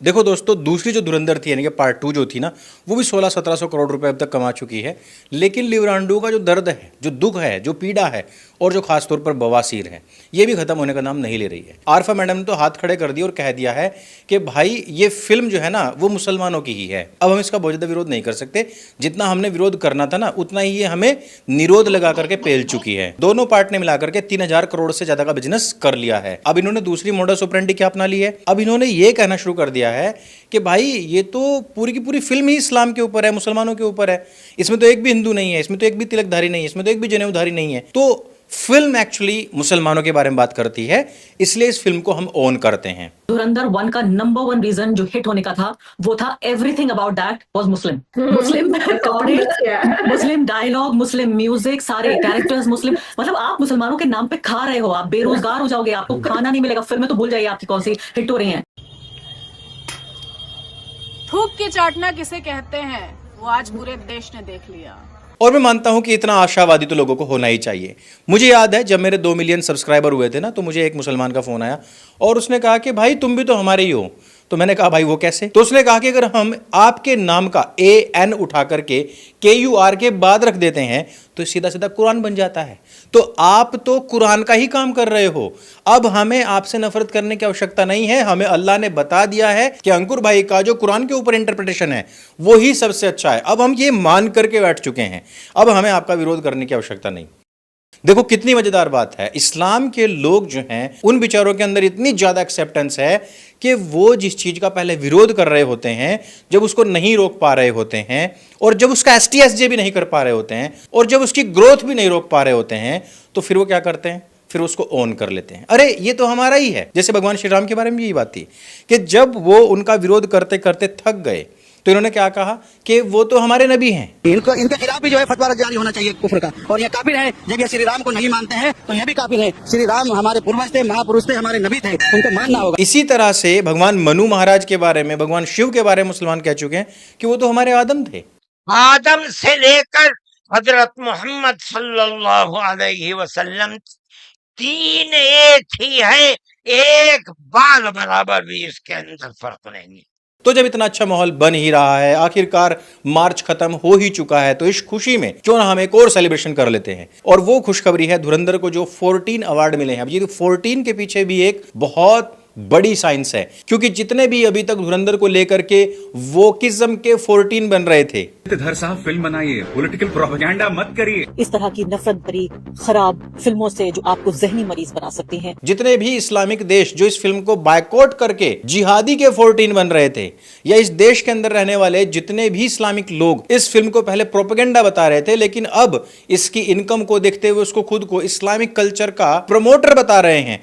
देखो दोस्तों, दूसरी जो धुरंधर थी यानी कि पार्ट 2 जो थी ना, वो भी 1600-1700 करोड़ रुपए अब तक कमा चुकी है। लेकिन लिवरांडो का जो दर्द है, जो दुख है, जो पीड़ा है और जो खास तौर पर बवासीर है, ये भी खत्म होने का नाम नहीं ले रही है। आरफा मैडम ने तो हाथ खड़े कर दिए और कह दिया है कि भाई ये फिल्म जो है ना, वो मुसलमानों की ही है। अब हम इसका बहुत ज़्यादा विरोध नहीं कर सकते। जितना हमने विरोध करना था ना, उतना ही ये हमें निरोध लगा करके पेल चुकी है। दोनों पार्ट ने मिलाकर के 3000 करोड़ से ज्यादा का बिजनेस कर लिया है। अब इन्होंने दूसरी मॉडस ऑपरेंडी क्या अपना ली है? अब इन्होंने ये कहना शुरू कर दिया है कि भाई ये तो पूरी की पूरी फिल्म ही इस्लाम के ऊपर है, मुसलमानों के ऊपर है। इसमें तो एक भी हिंदू नहीं है, इसमें तो एक भी तिलकधारी नहीं है, इसमें तो एक भी जनेऊधारी नहीं है। तो फिल्म एक्चुअली मुसलमानों के बारे में बात करती है, इसलिए इस फिल्म को हम ओन करते हैं। धुरंधर 1 का नंबर 1 रीजन जो हिट होने का था वो था एवरीथिंग अबाउट दैट वाज मुस्लिम। मुस्लिम कपड़े, मुस्लिम डायलॉग, मुस्लिम म्यूजिक, सारे कैरेक्टर्स मुस्लिम। मतलब आप मुसलमानों के नाम पे खा रहे हो, आप बेरोजगार हो जाओगे, आपको खाना नहीं मिलेगा। फिल्में तो भूल जाइए आपकी कौन सी हिट हो रही हैं। थूक के चाटना किसे कहते हैं, वो आज पूरे देश ने देख लिया। और मैं मानता हूं कि इतना आशावादी तो लोगों को होना ही चाहिए। मुझे याद है जब मेरे 2 मिलियन सब्सक्राइबर हुए थे ना, तो मुझे एक मुसलमान का फोन आया और उसने कहा कि भाई तुम भी तो हमारे ही हो। तो मैंने कहा भाई वो कैसे? तो उसने कहा कि अगर हम आपके नाम का AN उठा करके KUR के बाद रख देते हैं तो सीधा सीधा कुरान बन जाता है। तो आप तो कुरान का ही काम कर रहे हो। अब हमें आपसे नफरत करने की आवश्यकता नहीं है। हमें अल्लाह ने बता दिया है कि अंकुर भाई का जो कुरान के ऊपर इंटरप्रिटेशन है वो ही सबसे अच्छा है। अब हम ये मान करके बैठ चुके हैं, अब हमें आपका विरोध करने की आवश्यकता नहीं। देखो कितनी मजेदार बात है, इस्लाम के लोग जो हैं उन बेचारों के अंदर इतनी ज्यादा एक्सेप्टेंस है कि वो जिस चीज का पहले विरोध कर रहे होते हैं, जब उसको नहीं रोक पा रहे होते हैं, और जब उसका STSJ भी नहीं कर पा रहे होते हैं, और जब उसकी ग्रोथ भी नहीं रोक पा रहे होते हैं, तो फिर वो क्या करते हैं? फिर उसको ओन कर लेते हैं। अरे ये तो हमारा ही है। जैसे भगवान श्री राम के बारे में यही बात थी कि जब वो उनका विरोध करते करते थक गए तो इन्होंने क्या कहा कि वो तो हमारे नबी हैं। इनके खिलाफ भी जो है फतवा जारी होना चाहिए कुफ्र का। और ये काफिर है, जब ये श्री राम को नहीं मानते हैं तो ये भी काफिर है। श्री राम हमारे पूर्वज थे, महापुरुष थे, हमारे नबी थे, उनको मानना होगा। इसी तरह से भगवान मनु महाराज के बारे में, भगवान शिव के बारे में मुसलमान कह चुके हैं कि वो तो हमारे आदम थे। आदम से लेकर हजरत मोहम्मद सल्लल्लाहु अलैहि वसल्लम 3 एक ही है, एक बाल बराबर भी इसके अंदर फर्क नहीं। तो जब इतना अच्छा माहौल बन ही रहा है, आखिरकार मार्च खत्म हो ही चुका है, तो इस खुशी में क्यों ना हम एक और सेलिब्रेशन कर लेते हैं। और वो खुशखबरी है धुरंधर को जो 14 अवार्ड मिले हैं। अब ये 14 के पीछे भी एक बहुत बड़ी साइंस है, क्योंकि जितने भी अभी तक धुरंधर को लेकर के वोकिज्म के 14 बन रहे थे। धर साहब फिल्म बनाइए, पॉलिटिकल प्रोपेगेंडा मत करिए। इस तरह की नफरत भरी खराब फिल्मों से जो आपको जहनी मरीज बना सकती हैं। जितने भी इस्लामिक देश जो इस फिल्म को बायकॉट करके जिहादी के 14 बन रहे थे, या इस देश के अंदर रहने वाले जितने भी इस्लामिक लोग इस फिल्म को पहले प्रोपेगेंडा बता रहे थे, लेकिन अब इसकी इनकम को देखते हुए उसको खुद को इस्लामिक कल्चर का प्रमोटर बता रहे हैं,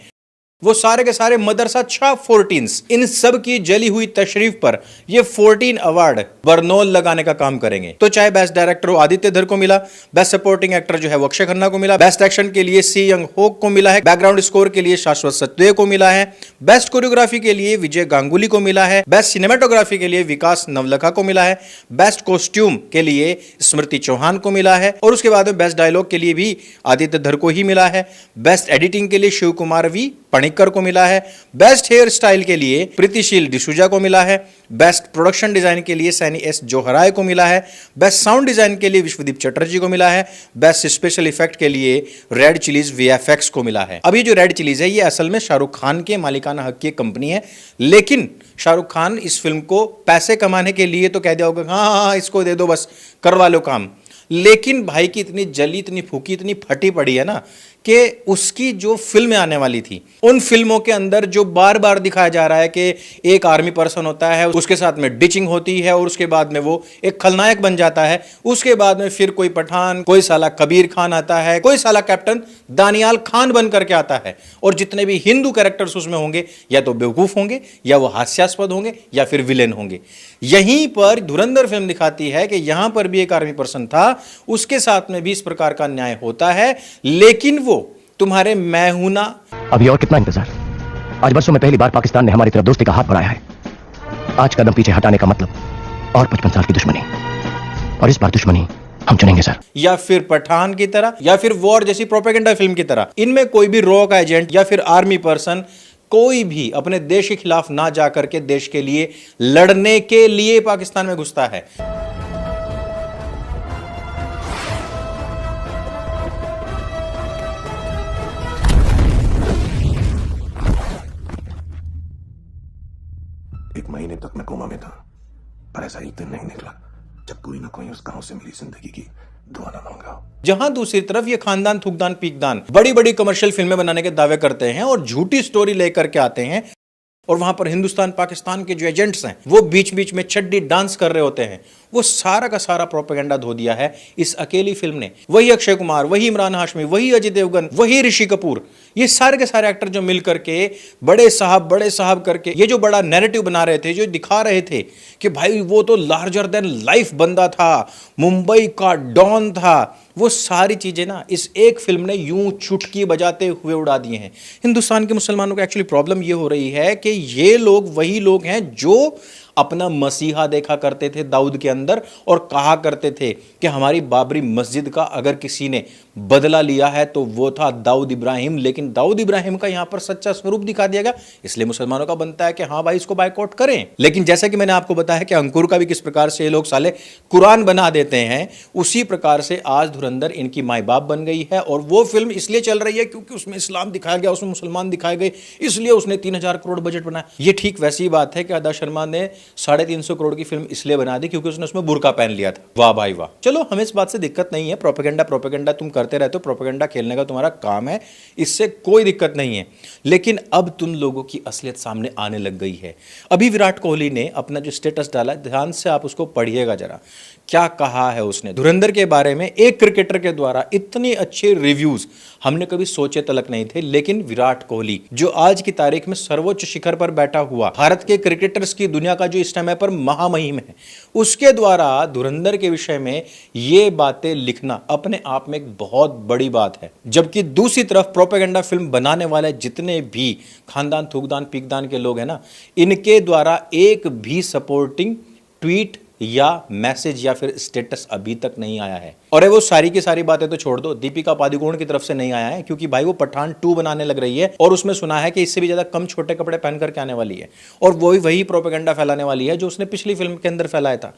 वो सारे के सारे मदरसा छह 14s, इन सब की जली हुई तशरीफ पर ये 14 अवार्ड बरनौल लगाने का काम करेंगे। तो चाहे बेस्ट डायरेक्टर हो आदित्य धर को मिला, बेस्ट सपोर्टिंग एक्टर जो है वो अक्षय खन्ना को मिला, बेस्ट एक्शन के लिए सी यंग होक को मिला है, बैकग्राउंड स्कोर के लिए शाश्वत सत्वे को मिला है, बेस्ट कोरियोग्राफी के लिए विजय गांगुली को मिला है, बेस्ट सिनेमाटोग्राफी के लिए विकास नवलखा को मिला है, बेस्ट कॉस्ट्यूम के लिए स्मृति चौहान को मिला है, और उसके बाद में बेस्ट डायलॉग के लिए भी आदित्य धर को ही मिला है, बेस्ट एडिटिंग के लिए शिव कुमार वी पणिक्कर को मिला है, बेस्ट हेयर स्टाइल के लिए प्रीतिशील डिसूजा को मिला है, बेस्ट प्रोडक्शन डिजाइन के लिए सैनी एस जोहराय को मिला है, बेस्ट साउंड डिजाइन के लिए विश्वदीप चटर्जी को मिला है, बेस्ट स्पेशल इफेक्ट के लिए रेड चिलीज VFX को मिला है। अभी जो रेड चिलीज है ये असल में शाहरुख खान के मालिकाना हक की एक कंपनी है, लेकिन शाहरुख खान इस फिल्म को पैसे कमाने के लिए तो कह दिया होगा हाँ इसको दे दो, बस करवा लो काम। लेकिन भाई की इतनी जली, इतनी फूकी, इतनी फटी पड़ी है ना कि उसकी जो फिल्में आने वाली थी, उन फिल्मों के अंदर जो बार बार दिखाया जा रहा है कि एक आर्मी पर्सन होता है, उसके साथ में डिचिंग होती है और उसके बाद में वो एक खलनायक बन जाता है, उसके बाद में फिर कोई पठान, कोई साला कबीर खान आता है, कोई साला कैप्टन दानियाल खान बन करके आता है, और जितने भी हिंदू कैरेक्टर्स उसमें होंगे या तो बेवकूफ होंगे, या वो हास्यास्पद होंगे, या फिर विलेन होंगे। यहीं पर धुरंधर फिल्म दिखाती है कि यहां पर भी एक आर्मी पर्सन था, उसके साथ में भी इस प्रकार का न्याय होता है, लेकिन वो तुम्हारे मैं हूं ना। अभी और कितना इंतजार? आज बरसों में पहली बार पाकिस्तान ने हमारी तरफ दोस्ती का हाथ बढ़ाया है। आज कदम पीछे हटाने का मतलब और 55 साल की दुश्मनी, और इस बार दुश्मनी हम चुनेंगे सर। या फिर पठान की तरह, या फिर वॉर जैसी प्रोपेगेंडा फिल्म की तरह, इनमें कोई भी रॉ का एजेंट या फिर आर्मी पर्सन कोई भी अपने देश के खिलाफ ना जाकर के देश के लिए लड़ने के लिए पाकिस्तान में घुसता है। एक महीने तक मैं कोमा में था, पर ऐसा एक दिन नहीं निकला जब कोई ना कोई उस गांव से मिली जिंदगी की दुआ ना मांगा। जहां दूसरी तरफ ये खानदान थूकदान पीकदान बड़ी बड़ी कमर्शियल फिल्में बनाने के दावे करते हैं और झूठी स्टोरी लेकर के आते हैं, और वहां पर हिंदुस्तान पाकिस्तान के जो एजेंट्स हैं वो बीच बीच में चड्डी डांस कर रहे होते हैं। वो सारा का सारा प्रोपेगेंडा धो दिया है इस अकेली फिल्म ने। वही अक्षय कुमार, वही इमरान हाशमी, वही अजय देवगन, वही ऋषि कपूर, ये सारे के सारे एक्टर जो मिल करके बड़े साहब करके ये जो बड़ा नैरेटिव बना रहे थे, जो दिखा रहे थे कि भाई वो तो लार्जर देन लाइफ बंदा था, मुंबई का डॉन था, वो सारी चीजें ना इस एक फिल्म ने यूं चुटकी बजाते हुए उड़ा दिए हैं। हिंदुस्तान के मुसलमानों को एक्चुअली प्रॉब्लम ये हो रही है कि ये लोग वही लोग हैं जो अपना मसीहा देखा करते थे दाऊद के अंदर और कहा करते थे कि हमारी बाबरी मस्जिद का अगर किसी ने बदला लिया है तो वो था दाऊद इब्राहिम। लेकिन दाऊद इब्राहिम का यहां पर सच्चा स्वरूप दिखा दिया गया, इसलिए मुसलमानों का बनता है कि हाँ भाई इसको बायकॉट करें। लेकिन जैसा कि मैंने आपको बताया कि अंकुर का भी किस प्रकार से ये लोग साले कुरान बना देते हैं, उसी प्रकार से आज धुरंधर इनकी माई बाप बन गई है। और वो फिल्म इसलिए चल रही है क्योंकि उसमें इस्लाम दिखाया गया, उसमें मुसलमान दिखाए गए, इसलिए उसने 3000 करोड़ बजट बनाया। ये ठीक वैसी बात है कि आदा शर्मा ने 350 करोड़ की फिल्म इसलिए बना दी क्योंकि उसने उसमें बुर्का पहन लिया था। वाह भाई वाह। चलो हमें इस बात से दिक्कत नहीं है, प्रोपेगेंडा तुम करते रहते हो, प्रोपेगेंडा खेलने का तुम्हारा काम है, इससे कोई दिक्कत नहीं है। लेकिन अब तुम लोगों की असलियत सामने आने लग गई है। अभी विराट कोहली ने अपना जो स्टेटस डाला, ध्यान से आप उसको पढ़िएगा जरा, क्या कहा है उसने धुरंधर के बारे में। एक क्रिकेटर के द्वारा इतने अच्छे रिव्यूज हमने कभी सोचे तलक नहीं थे। लेकिन विराट कोहली जो आज की तारीख में सर्वोच्च शिखर पर बैठा हुआ भारत के क्रिकेटर्स की दुनिया का जो इस समय पर महामहिम है, उसके द्वारा धुरंधर के विषय में ये बातें लिखना अपने आप में एक बहुत बड़ी बात है। जबकि दूसरी तरफ प्रोपेगेंडा फिल्म बनाने वाले जितने भी खानदान थूकदान पीकदान के लोग हैं ना, इनके द्वारा एक भी सपोर्टिंग ट्वीट या मैसेज या फिर स्टेटस अभी तक नहीं आया है। और वो सारी की सारी बातें तो छोड़ दो, दीपिका पादुकोण की तरफ से नहीं आया है क्योंकि भाई वो पठान 2 बनाने लग रही है और उसमें सुना है कि इससे भी ज्यादा कम छोटे कपड़े पहन करके आने वाली है और वही प्रोपेगेंडा फैलाने वाली है जो उसने पिछली फिल्म के अंदर फैलाया था।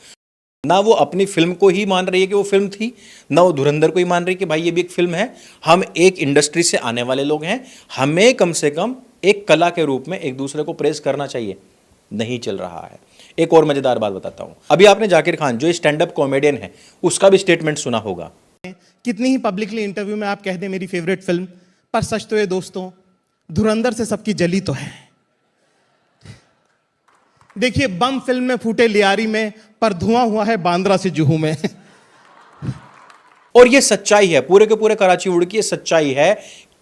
ना वो अपनी फिल्म को ही मान रही है कि वो फिल्म थी, ना वो धुरंधर को ही मान रही है कि भाई ये भी एक फिल्म है, हम एक इंडस्ट्री से आने वाले लोग हैं, हमें कम से कम एक कला के रूप में एक दूसरे को प्रेज करना चाहिए। नहीं चल रहा है। एक और मजेदार बात बताता हूं, अभी आपने जाकिर खान जो स्टैंड अप कॉमेडियन है उसका भी स्टेटमेंट सुना होगा। कितनी ही पब्लिकली इंटरव्यू में आप कह दें मेरी फेवरेट फिल्म, पर सच तो ये दोस्तों धुरंधर से सबकी जली तो है। देखिए बम फिल्म में फूटे लियारी में, पर धुआं हुआ है बांद्रा से जुहू में। और ये सच्चाई है, पूरे के पूरे कराची वुड की सच्चाई है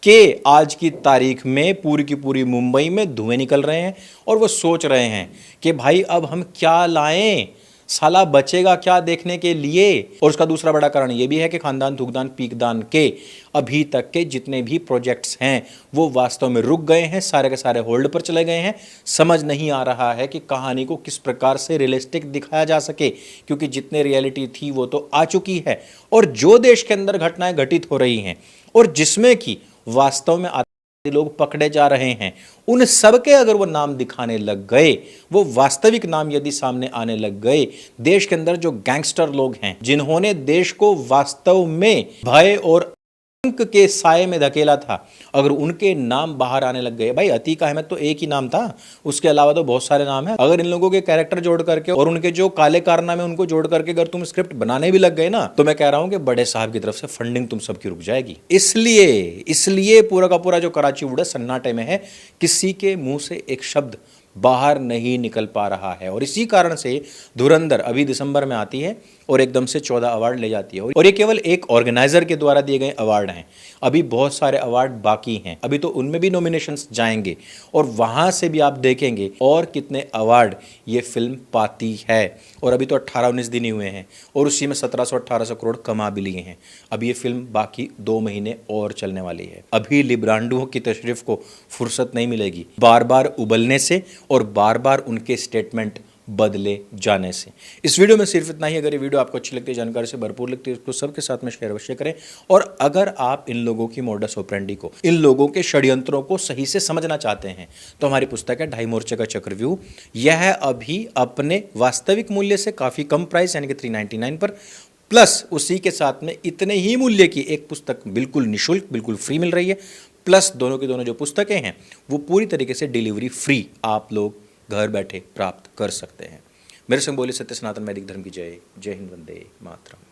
कि आज की तारीख में पूरी की पूरी मुंबई में धुएं निकल रहे हैं और वो सोच रहे हैं कि भाई अब हम क्या लाएं, साला बचेगा क्या देखने के लिए। और उसका दूसरा बड़ा कारण ये भी है कि खानदान थूकदान पीकदान के अभी तक के जितने भी प्रोजेक्ट्स हैं वो वास्तव में रुक गए हैं, सारे के सारे होल्ड पर चले गए हैं। समझ नहीं आ रहा है कि कहानी को किस प्रकार से रियलिस्टिक दिखाया जा सके, क्योंकि जितने रियलिटी थी वो तो आ चुकी है। और जो देश के अंदर घटनाएं घटित हो रही हैं और जिसमें कि वास्तव में लोग पकड़े जा रहे हैं, उन सब के अगर वो नाम दिखाने लग गए, वो वास्तविक नाम यदि सामने आने लग गए, देश के अंदर जो गैंगस्टर लोग हैं जिन्होंने देश को वास्तव में भय और आतंक के साए में धकेला था, अगर उनके नाम बाहर आने लग गए, भाई अतीक अहमद तो एक ही नाम था, उसके अलावा तो बहुत सारे नाम हैं। अगर इन लोगों के कैरेक्टर जोड़ करके और उनके जो काले कारनामे उनको जोड़ करके अगर तुम स्क्रिप्ट बनाने भी लग गए ना, तो मैं कह रहा हूं कि बड़े साहब की तरफ से फंडिंग तुम सबकी रुक जाएगी। इसलिए पूरा का पूरा जो कराची वुड सन्नाटे में है, किसी के मुंह से एक शब्द बाहर नहीं निकल पा रहा है। और इसी कारण से धुरंधर अभी दिसंबर में आती है और एकदम से 14 अवार्ड ले जाती है। और ये केवल एक ऑर्गेनाइजर के द्वारा दिए गए अवार्ड हैं, अभी बहुत सारे अवार्ड बाकी हैं, अभी तो उनमें भी नॉमिनेशंस जाएंगे और वहां से भी आप देखेंगे और कितने अवार्ड ये फिल्म पाती है। और अभी तो 18-19 दिन ही हुए हैं और उसी में 1700-1800 करोड़ कमा भी लिए हैं। अब ये फिल्म बाकी 2 महीने और चलने वाली है। अभी लिब्रांडुओं की तशरीफ को फुर्सत नहीं मिलेगी, बार बार उबलने से और बार बार उनके स्टेटमेंट बदले जाने से। इस वीडियो में सिर्फ इतना ही। अगर ये वीडियो आपको अच्छी लगती है, जानकारी से भरपूर लगती है, तो सबके साथ में शेयर अवश्य करें। और अगर आप इन लोगों की मोडस ऑपरेंडी को, इन लोगों के षड्यंत्रों को सही से समझना चाहते हैं, तो हमारी पुस्तक है ढाई मोर्चे का चक्रव्यूह। यह अभी अपने वास्तविक मूल्य से काफ़ी कम प्राइस यानी कि 399 पर, प्लस उसी के साथ में इतने ही मूल्य की एक पुस्तक बिल्कुल निःशुल्क, बिल्कुल फ्री मिल रही है। प्लस दोनों की दोनों जो पुस्तकें हैं वो पूरी तरीके से डिलीवरी फ्री आप लोग घर बैठे प्राप्त कर सकते हैं। मेरे संग बोले सत्य सनातन वैदिक धर्म की जय। जय हिंद, वंदे मातरम।